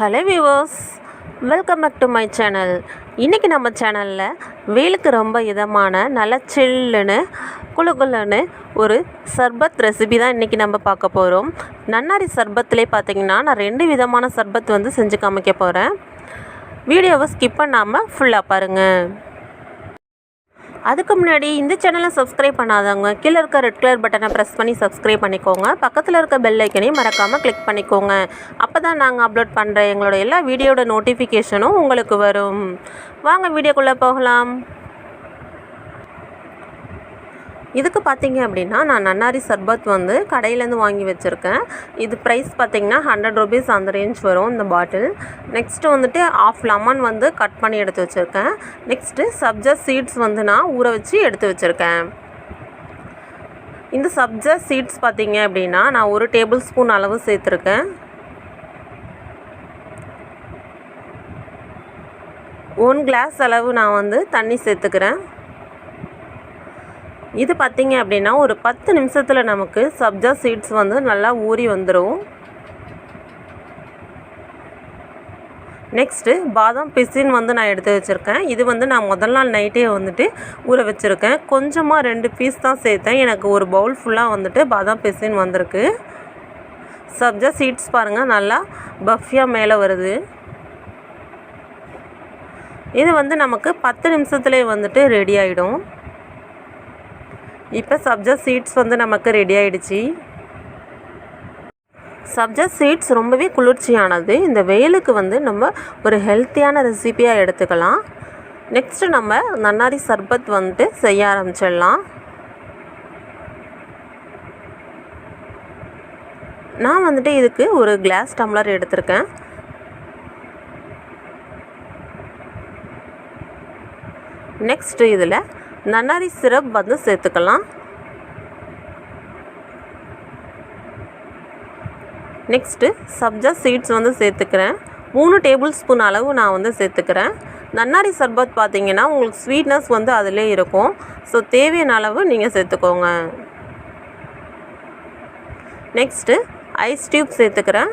Hello viewers, welcome back to my channel. இன்றைக்கி நம்ம சேனலில் வெயிலுக்கு ரொம்ப இதமான நல்ல சில்லுன்னு குளுகுலுன்னு ஒரு சர்பத் ரெசிபி தான் இன்றைக்கி நம்ம பார்க்க போகிறோம். நன்னாரி சர்பத்துலேயே பார்த்திங்கன்னா நான் 2 விதமான சர்பத் செஞ்சு காமிக்க போகிறேன். வீடியோவை ஸ்கிப் பண்ணாமல் ஃபுல்லாக பாருங்கள். அதுக்கு முன்னாடி இந்த சேனலை சப்ஸ்கிரைப் பண்ணாதவங்க கீழே இருக்க ரெட் கலர் பட்டனை ப்ரெஸ் பண்ணி சப்ஸ்கிரைப் பண்ணிக்கோங்க. பக்கத்தில் இருக்க பெல் ஐக்கனையும் மறக்காமல் கிளிக் பண்ணிக்கோங்க. அப்போ தான் நாங்கள் அப்லோட் பண்ணுற எங்களோட எல்லா வீடியோட நோட்டிஃபிகேஷனும் உங்களுக்கு வரும். வாங்க வீடியோக்குள்ளே போகலாம். இதுக்கு பார்த்தீங்க அப்படின்னா நான் நன்னாரி சர்பத் கடையிலேருந்து வாங்கி வச்சுருக்கேன். இது ப்ரைஸ் பார்த்திங்கன்னா 100 ரூபீஸ் அந்த ரேஞ்ச் வரும் இந்த பாட்டில். நெக்ஸ்ட்டு ஆஃப் லெமன் கட் பண்ணி எடுத்து வச்சுருக்கேன். நெக்ஸ்ட்டு சப்ஜா சீட்ஸ் நான் ஊற வச்சு எடுத்து வச்சுருக்கேன். இந்த சப்ஜா சீட்ஸ் பார்த்திங்க அப்படின்னா நான் 1 டேபிள் ஸ்பூன் அளவு சேர்த்துருக்கேன். 1 கிளாஸ் அளவு நான் தண்ணி சேர்த்துக்கிறேன். இது பார்த்திங்க அப்படின்னா ஒரு 10 நிமிஷத்தில் நமக்கு சப்ஜா சீட்ஸ் நல்லா ஊறி வந்துடும். நெக்ஸ்ட்டு பாதாம் பிசின் நான் எடுத்து வச்சுருக்கேன். இது நான் முதல் நாள் நைட்டே ஊற வச்சுருக்கேன். கொஞ்சமாக 2 பீஸ் தான் சேர்த்தேன். எனக்கு ஒரு பவுல் ஃபுல்லாக பாதாம் பிசின் வந்திருக்கு. சப்ஜா சீட்ஸ் பாருங்கள் நல்லா பஃபியாக மேலே வருது. இது நமக்கு 10 நிமிஷத்துலேயே ரெடி ஆகிடும். இப்போ சப்ஜா சீட்ஸ் நமக்கு ரெடி ஆகிடுச்சு. சப்ஜா சீட்ஸ் ரொம்பவே குளிர்ச்சியானது. இந்த வெயிலுக்கு நம்ம ஒரு ஹெல்த்தியான ரெசிபியாக எடுத்துக்கலாம். நெக்ஸ்ட்டு நம்ம நன்னாரி சர்பத் செய்ய ஆரம்பிச்சிடலாம். நான் இதுக்கு ஒரு கிளாஸ் டம்ளர் எடுத்திருக்கேன். நெக்ஸ்ட்டு இதில் நன்னாரி சிரப் சேர்த்துக்கலாம். நெக்ஸ்ட்டு சப்ஜா சீட்ஸ் சேர்த்துக்கிறேன். 3 டேபிள் ஸ்பூன் அளவு நான் சேர்த்துக்கிறேன். நன்னாரி சர்பத் பார்த்திங்கன்னா உங்களுக்கு ஸ்வீட்னஸ் அதிலே இருக்கும். ஸோ தேவையான அளவு நீங்கள் சேர்த்துக்கோங்க. நெக்ஸ்ட்டு ஐஸ் டியூப் சேர்த்துக்கிறேன்.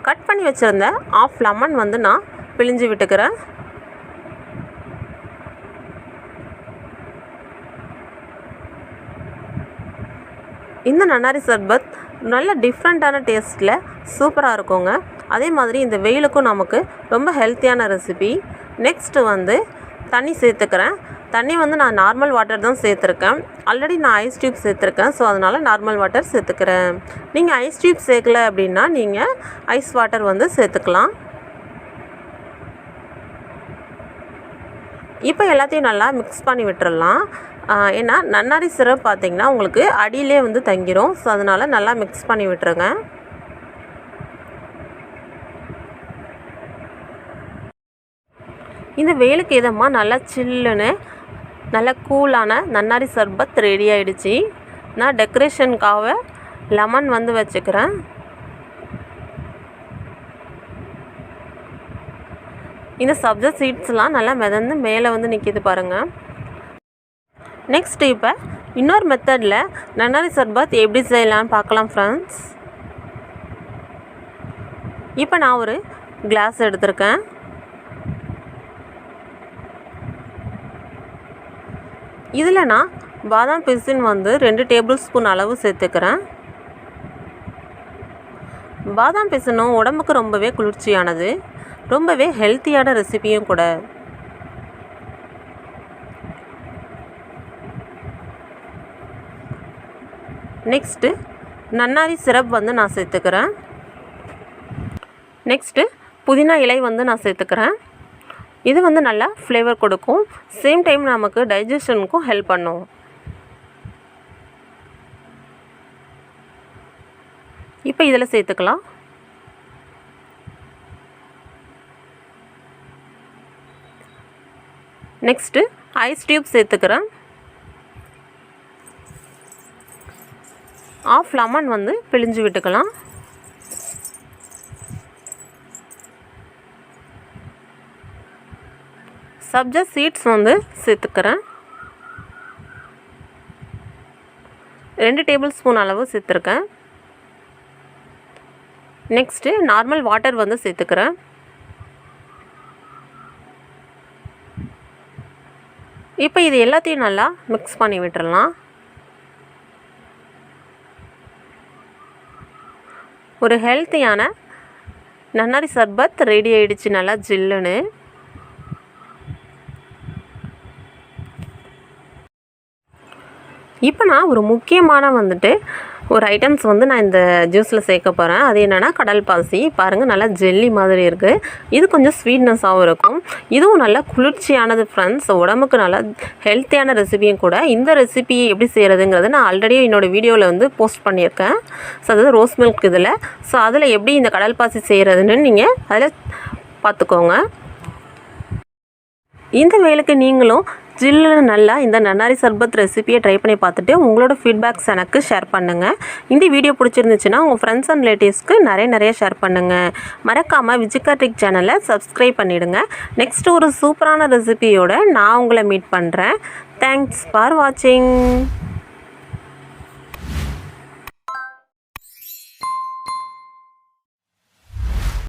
கட் பண்ணி வச்சுருந்த ஆஃப் லெமன் நான் பிழிஞ்சு விட்டுக்கிறேன். இந்த நன்னாரி சர்பத் நல்ல டிஃப்ரெண்ட்டான டேஸ்ட்டில் சூப்பராக இருக்குங்க. அதே மாதிரி இந்த வெயிலுக்கும் நமக்கு ரொம்ப ஹெல்த்தியான ரெசிபி. நெக்ஸ்ட்டு தண்ணி சேர்த்துக்கிறேன். தண்ணி நான் நார்மல் வாட்டர் தான் சேர்த்துருக்கேன். ஆல்ரெடி நான் ஐஸ் டியூப் சேர்த்துருக்கேன். ஸோ அதனால் நார்மல் வாட்டர் சேர்த்துக்கிறேன். நீங்கள் ஐஸ் டியூப் சேர்க்கல அப்படின்னா நீங்கள் ஐஸ் வாட்டர் சேர்த்துக்கலாம். இப்போ எல்லாத்தையும் நல்லா மிக்ஸ் பண்ணி விட்டுறலாம். ஏன்னா நன்னாரி சிரப் பார்த்திங்கன்னா உங்களுக்கு அடியிலே தங்கிரும். ஸோ அதனால் நல்லா மிக்ஸ் பண்ணி விட்டுருங்க. இந்த வெயிலுக்கு இதமாக நல்லா சில்லுன்னு நல்லா கூலான நன்னாரி சர்பத் ரெடி ஆகிடுச்சு. நான் டெக்கரேஷனுக்காக லெமன் வச்சுக்கிறேன். இந்த சப்ஜா சீட்ஸ்லாம் நல்லா மிதந்து மேலே நிற்கிது பாருங்கள். நெக்ஸ்ட்டு இப்போ இன்னொரு மெத்தடில் நன்னாரி சர்பத் எப்படி செய்யலான்னு பார்க்கலாம் ஃப்ரெண்ட்ஸ். இப்போ நான் ஒரு கிளாஸ் எடுத்திருக்கேன். இதில் நான் பாதாம் பிசின் 2 டேபிள் ஸ்பூன் அளவு சேர்த்துக்கிறேன். பாதாம் பிசினும் உடம்புக்கு ரொம்பவே குளிர்ச்சியானது, ரொம்பவே ஹெல்த்தியான ரெசிபியும் கூட. நெக்ஸ்ட்டு நன்னாரி சிரப் நான் சேர்த்துக்கிறேன். நெக்ஸ்ட்டு புதினா இலை நான் சேர்த்துக்கிறேன். இது நல்லா ஃப்ளேவர் கொடுக்கும். சேம் டைம் நமக்கு டைஜஷனுக்கும் ஹெல்ப் பண்ணும். இப்போ இதில் சேர்த்துக்கலாம். நெக்ஸ்ட்டு ஐஸ் டியூப் சேர்த்துக்கிறேன். ஆஃப் லெமன் பிழிஞ்சு விட்டுக்கலாம். சப்ஜா சீட்ஸ் சேர்த்துக்கிறேன். 2 டேபிள் ஸ்பூன் அளவு சேர்த்துருக்கேன். நெக்ஸ்ட்டு நார்மல் வாட்டர் வந்து சேர்த்துக்கிறேன். இப்போ இது எல்லாத்தையும் நல்லா மிக்ஸ் பண்ணி விட்டுறலாம். ஒரு ஹெல்த்தியான நன்னாரி சர்பத் ரெடி ஆயிடுச்சு நல்லா ஜில்லுன்னு. இப்போ நான் ஒரு முக்கியமான ஒரு ஐட்டம்ஸ் நான் இந்த ஜூஸில் சேர்க்க போகிறேன். அது என்னென்னா கடல் பாசி. பாருங்கள் நல்லா ஜெல்லி மாதிரி இருக்குது. இது கொஞ்சம் ஸ்வீட்னஸாகவும் இருக்கும். இதுவும் நல்லா குளிர்ச்சியானது ஃப்ரெண்ட்ஸ். உடம்புக்கு நல்லா ஹெல்த்தியான ரெசிபியும் கூட. இந்த ரெசிபி எப்படி செய்கிறதுங்கிறது நான் ஆல்ரெடி என்னோடய வீடியோவில் போஸ்ட் பண்ணியிருக்கேன். ஸோ அதாவது ரோஸ் மில்க் இதில். ஸோ அதில் எப்படி இந்த கடல் பாசி செய்கிறதுன்னு நீங்கள் அதில் பார்த்துக்கோங்க. இந்த வேலைக்கு நீங்களும் ஜில்லுன்னு நல்லா இந்த நன்னாரி சர்பத் ரெசிபியை ட்ரை பண்ணி பார்த்துட்டு உங்களோட ஃபீட்பேக்ஸ் எனக்கு ஷேர் பண்ணுங்கள். இந்த வீடியோ பிடிச்சிருந்துச்சுன்னா உங்கள் ஃப்ரெண்ட்ஸ் அண்ட் ரிலேட்டிவ்ஸ்க்கு நிறைய ஷேர் பண்ணுங்கள். மறக்காமல் VijiCare சேனலை சப்ஸ்கிரைப் பண்ணிவிடுங்க. நெக்ஸ்ட் ஒரு சூப்பரான ரெசிபியோட நான் உங்களை மீட் பண்ணுறேன். தேங்க்ஸ் ஃபார் வாட்சிங்.